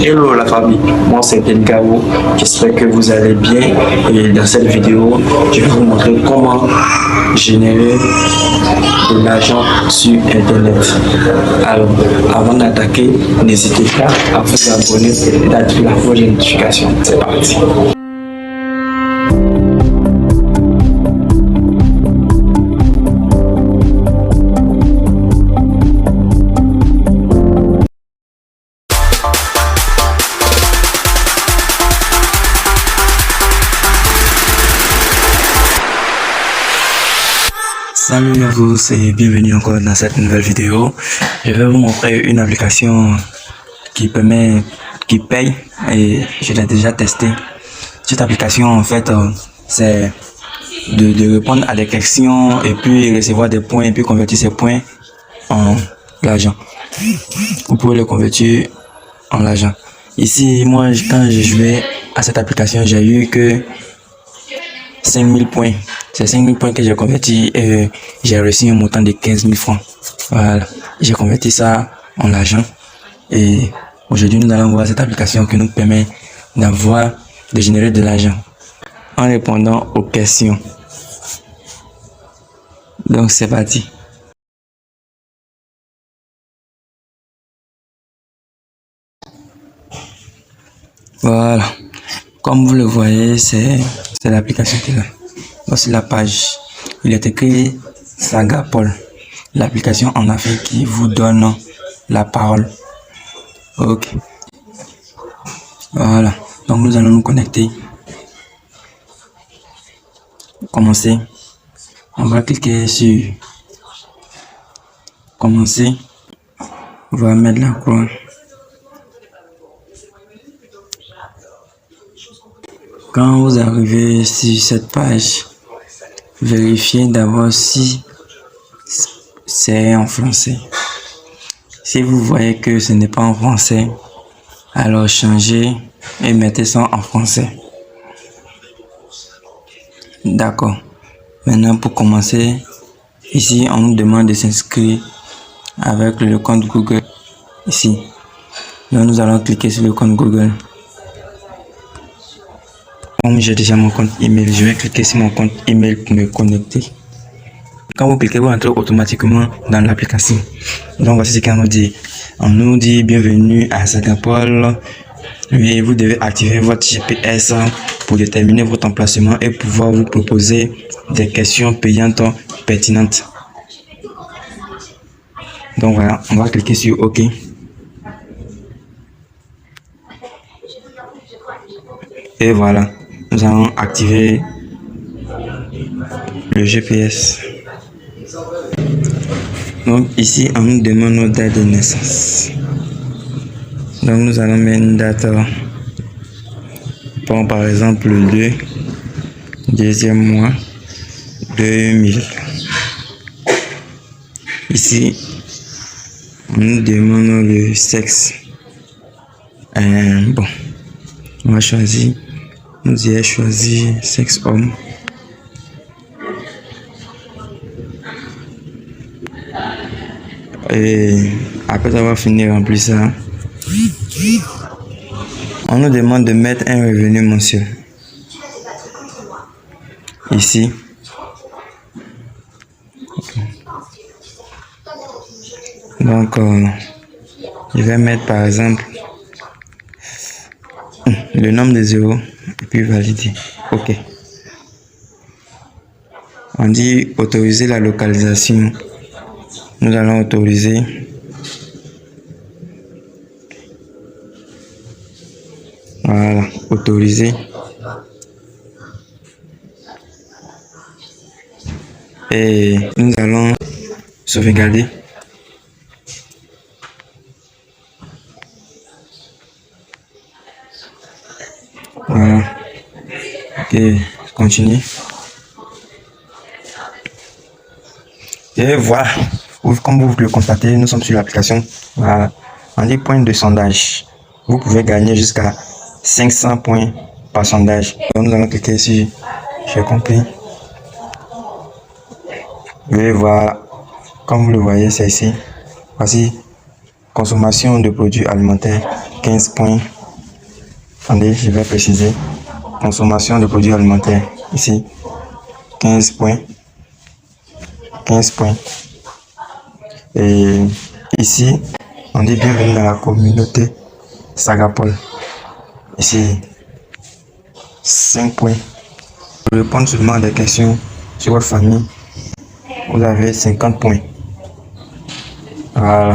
Hello la famille, moi c'est Ben Gao, j'espère que vous allez bien et dans cette vidéo je vais vous montrer comment générer de l'argent sur internet. Alors avant d'attaquer, n'hésitez pas à vous abonner et d'activer la cloche de notification. C'est parti. Salut à tous et bienvenue encore dans cette nouvelle vidéo. Je vais vous montrer une application qui paye et je l'ai déjà testé. Cette application en fait c'est de répondre à des questions et puis recevoir des points et puis convertir ces points en l'argent. Vous pouvez les convertir en l'argent. Ici moi quand j'ai joué à cette application j'ai eu que 5000 points. C'est 5000 points que j'ai converti et j'ai reçu un montant de 15 000 francs. Voilà, j'ai converti ça en argent. Et aujourd'hui, nous allons voir cette application qui nous permet de générer de l'argent en répondant aux questions. Donc, c'est parti. Voilà, comme vous le voyez, c'est l'application qui est là. Voici la page. Il est écrit Sagapol, l'application en Afrique qui vous donne la parole. Ok. Voilà. Donc nous allons nous connecter. Commencer. On va cliquer sur Commencer. On va mettre la croix. Quand vous arrivez sur cette page, vérifiez d'abord si c'est en français. Si vous voyez que ce n'est pas en français, alors changez et mettez ça en français. D'accord. Maintenant pour commencer, ici on nous demande de s'inscrire avec le compte Google. Ici. Donc nous allons cliquer sur le compte Google. Comme j'ai déjà mon compte email, je vais cliquer sur mon compte email pour me connecter. Quand vous cliquez, vous entrez automatiquement dans l'application. Donc voici ce qu'on nous dit. On nous dit bienvenue à Sagapol. Oui, vous devez activer votre GPS pour déterminer votre emplacement et pouvoir vous proposer des questions payantes pertinentes. Donc voilà, on va cliquer sur OK. Et voilà, nous allons activer le GPS. Donc ici, on nous demande notre date de naissance. Donc nous allons mettre une date, bon, par exemple le 2e mois 2000. Ici, on nous demande le sexe. Bon, on va choisir. Nous y choisi sexe homme. Et après avoir fini de remplir ça, on nous demande de mettre un revenu mensuel. Ici. Donc, je vais mettre par exemple le nombre de zéros et puis valider. OK. On dit autoriser la localisation. Nous allons autoriser. Voilà, autoriser. Et nous allons sauvegarder. Voilà. Ok, continue. Et voilà. Comme vous le constatez, nous sommes sur l'application. Voilà. On dit point de sondage. Vous pouvez gagner jusqu'à 500 points par sondage. Donc nous allons cliquer sur j'ai compris. Et voilà. Comme vous le voyez, c'est ici. Voici consommation de produits alimentaires, 15 points. Attendez, je vais préciser. Consommation de produits alimentaires, ici, 15 points. 15 points. Et ici, on dit bienvenue dans la communauté Sagapol. Ici, 5 points. Pour répondre seulement à des questions sur votre famille, vous avez 50 points. Voilà.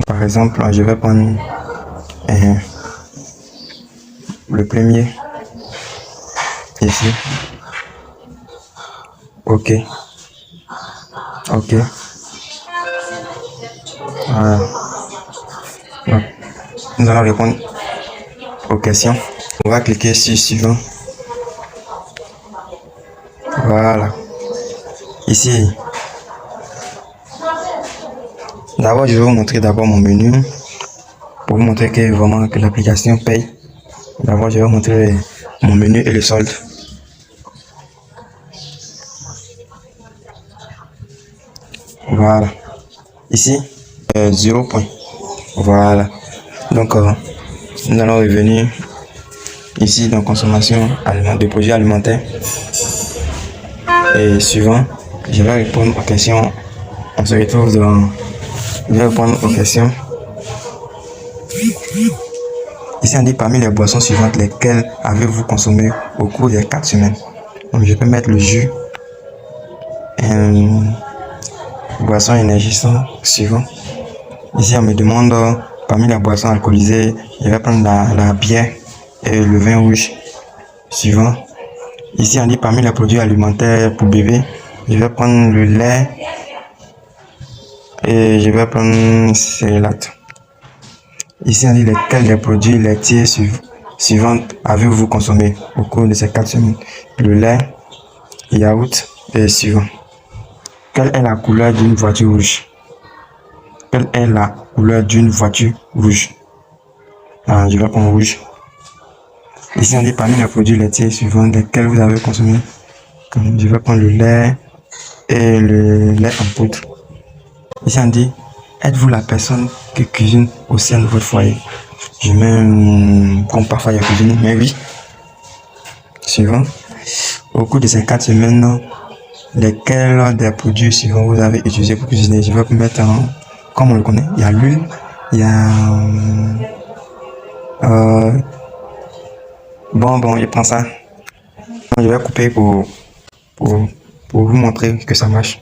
Par exemple, je vais prendre le premier. Ici. Ok. Ok. Voilà. Donc, nous allons répondre aux questions. On va cliquer sur suivant. Voilà. Ici. D'abord, je vais vous montrer d'abord mon menu pour vous montrer que vraiment que l'application paye. D'abord, je vais vous montrer mon menu et le solde. Voilà. Ici, 0 points. Voilà. Donc, nous allons revenir ici dans consommation de produits alimentaires. Et suivant, je vais répondre aux questions. On se retrouve dans... Je vais répondre aux questions. Ici, on dit parmi les boissons suivantes, lesquelles avez-vous consommé au cours des 4 semaines? Donc, je peux mettre le jus. Boisson énergisante suivant. Ici, on me demande parmi les boissons alcoolisées, je vais prendre la bière et le vin rouge suivant. Ici, on dit parmi les produits alimentaires pour bébé, je vais prendre le lait et je vais prendre céréales. Ici, on dit lesquels des produits laitiers suivants avez-vous consommé au cours de ces 4 semaines? Le lait, yaourt et suivant. Quelle est la couleur d'une voiture rouge? Quelle est la couleur d'une voiture rouge? Je vais prendre rouge. Ici, on dit parmi les produits laitiers suivants lesquels vous avez consommé. Je vais prendre le lait et le lait en poudre. Ici, on dit, êtes-vous la personne qui cuisine au sein de votre foyer? Je mets comme parfois il y a cuisine, mais oui. Suivant. Au cours de ces 4 semaines, lesquels des produits suivants vous avez utilisé pour cuisiner? Je vais mettre comme on le connaît, il y a l'huile, il y a bon, je prends ça. Je vais couper pour vous montrer que ça marche.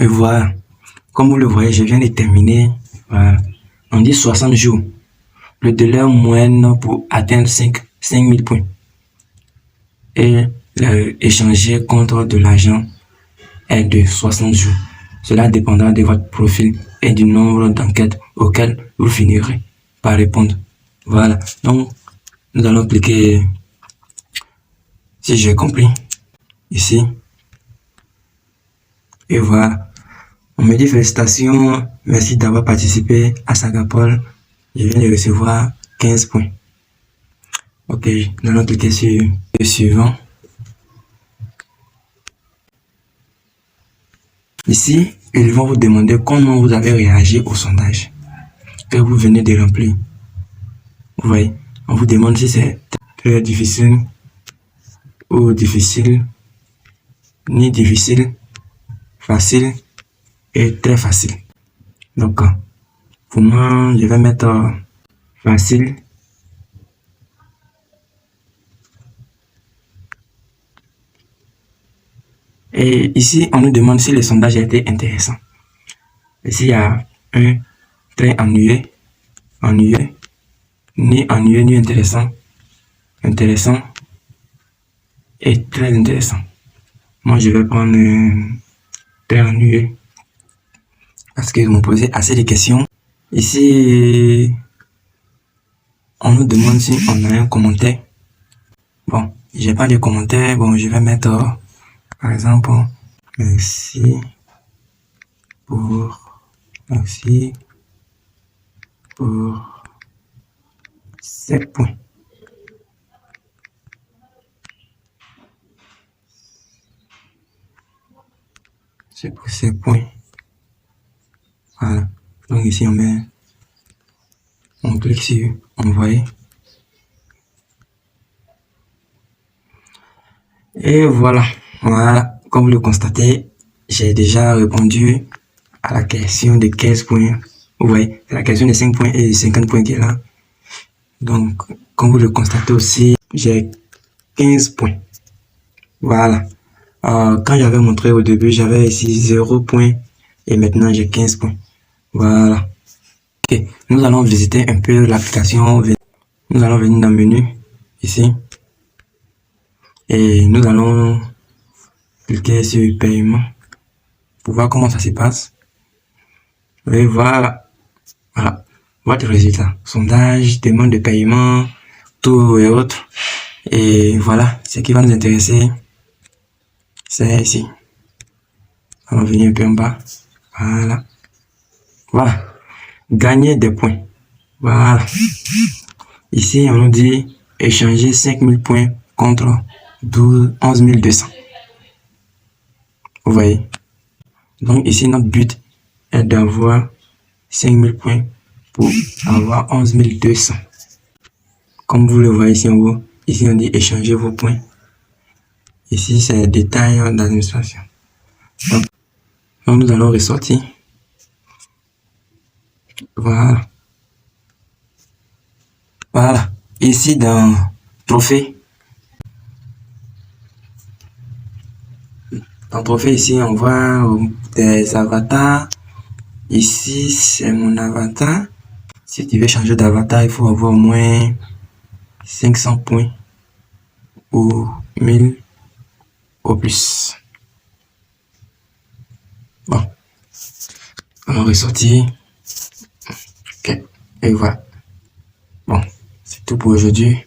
Et voilà. Comme vous le voyez, je viens de terminer. Voilà. On dit 60 jours. Le délai moyen pour atteindre 5000 points. Et échanger contre de l'argent est de 60 jours. Cela dépendra de votre profil et du nombre d'enquêtes auxquelles vous finirez par répondre. Voilà. Donc, nous allons cliquer, si j'ai compris, ici. Et voilà. On me dit félicitations, merci d'avoir participé à Sagapol. Je viens de recevoir 15 points. Ok, nous allons cliquer sur le suivant. Ici, ils vont vous demander comment vous avez réagi au sondage que vous venez de remplir. Vous voyez, on vous demande si c'est très difficile ou difficile, ni difficile, facile et très facile. Donc, pour moi, je vais mettre facile. Et ici, on nous demande si le sondage a été intéressant. Ici, il y a un très ennuyeux, ni ennuyeux, ni intéressant, intéressant et très intéressant. Moi, je vais prendre très ennuyeux parce qu'ils m'ont posé assez de questions. Ici, on nous demande si on a un commentaire. Bon, j'ai pas de commentaire. Bon, je vais mettre, par exemple, merci pour 7 points. c'est pour ces points. Voilà. Donc ici on clique sur envoyer. Et voilà. Voilà. Comme vous le constatez, j'ai déjà répondu à la question de 15 points. Vous voyez, c'est la question de 5 points et 50 points qui est là. Donc, comme vous le constatez aussi, j'ai 15 points. Voilà. Quand j'avais montré au début, j'avais ici 0 points et maintenant j'ai 15 points. Voilà. Ok, nous allons visiter un peu l'application. Nous allons venir dans le menu ici et nous allons cliquer sur paiement pour voir comment ça se passe. Et voilà. Voilà. Votre résultat. Sondage, demande de paiement, tout et autres. Et voilà, ce qui va nous intéresser, c'est ici. On va venir un peu en bas. Voilà. Voilà. Gagner des points. Voilà. Ici, on nous dit échanger 5000 points contre 11 200. Vous voyez. Donc ici, notre but est d'avoir 5000 points pour avoir 11 200. Comme vous le voyez ici en haut, ici on dit échanger vos points. Ici, c'est les détails d'administration. Donc, nous allons ressortir. Voilà. Voilà. Ici, dans trophée. Dans trophée, ici, on voit des avatars. Ici, c'est mon avatar. Si tu veux changer d'avatar, il faut avoir au moins 500 points ou 1000 au plus. Bon. On va ressortir. Ok. Et voilà. Bon. C'est tout pour aujourd'hui.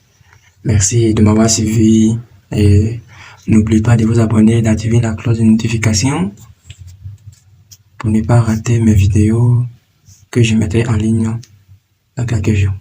Merci de m'avoir suivi et n'oubliez pas de vous abonner et d'activer la cloche de notification pour ne pas rater mes vidéos que je mettrai en ligne dans quelques jours.